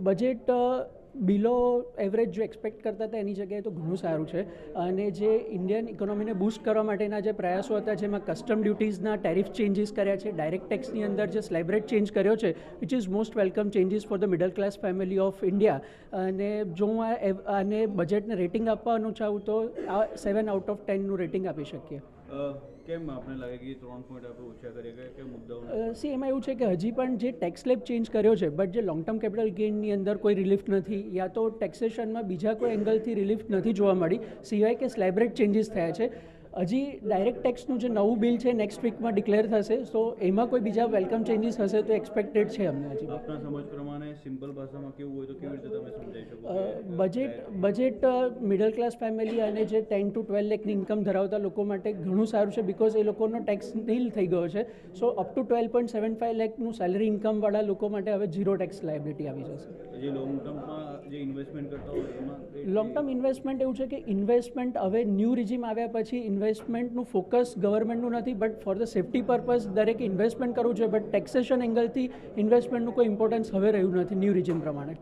Budget બિલો average જો expect કરતા હતા એની જગ્યાએ તો ઘણું સારું છે અને જે ઇન્ડિયન ઇકોનોમીને બૂસ્ટ કરવા માટેના જે પ્રયાસો હતા જેમાં કસ્ટમ ડ્યુટીઝના ટેરિફ ચેન્જીસ કર્યા છે, ડાયરેક્ટ ટેક્સની અંદર જે સ્લેબ રેટ ચેન્જ કર્યો છે which is most welcome changes for the middle class family of India અને જો હું આને બજેટને રેટિંગ આપવાનું ચાહું તો આ 7 આઉટ ઓફ 10નું રેટિંગ આપી શકીએ. કેમ આપણે લાગે કે 3 પોઈન્ટ આપણે ઓછા કરી ગયા કે મુદ્દાઓ સી એમાં એવું છે કે હજી પણ જે ટેક્સ સ્લેબ ચેન્જ કર્યો છે બટ જે લોંગ ટર્મ કેપિટલ ગેઇનની અંદર કોઈ રિલીફ નથી યા તો ટેક્સેશનમાં બીજા કોઈ એંગલથી રિલીફ નથી જોવા મળી સિવાય કે સ્લેબ રેટ ચેન્જીસ થયા છે. હજી ડાયરેક્ટ ટેક્સનું જે નવું બિલ છે નેક્સ્ટ વીકમાં ડિક્લેર થશે તો એમાં કોઈ બીજા વેલકમ ચેન્જીસ હશે તો એક્સપેક્ટેડ છે અમને હજી. આપના સમજ પ્રમાણે સિમ્પલ ભાષામાં કેવું હોય તો કેવી રીતે તમે સમજાવી શકો? બજેટ મિડલ ક્લાસ ફેમિલી અને જે 10 to 12 લાખની ઇન્કમ ધરાવતા લોકો માટે ઘણું સારું છે બિકોઝ એ લોકોનો ટેક્સ નીલ થઈ ગયો છે. સો અપ ટુ 12.75 લાખનું સેલરી ઇન્કમવાળા લોકો માટે હવે ઝીરો ટેક્સ લાયબિલિટી આવી જશે. જે લોંગ ટર્મમાં જે ઇન્વેસ્ટમેન્ટ કરતા હોય એમાં લોંગ ટર્મ ઇન્વેસ્ટમેન્ટ એવું છે કે ઇન્વેસ્ટમેન્ટ હવે ન્યૂ રિજીમ આવ્યા પછી ઇન્વેસ્ટમેન્ટનું ફોકસ ગવર્મેન્ટનું નથી but for the safety purpose દરેકે ઇન્વેસ્ટમેન્ટ કરવું જોઈએ બટ ટેક્સેશન એંગલથી ઇન્વેસ્ટમેન્ટનું કોઈ ઇમ્પોર્ટન્સ હવે રહ્યું નથી ન્યૂ રિજીમ પ્રમાણે.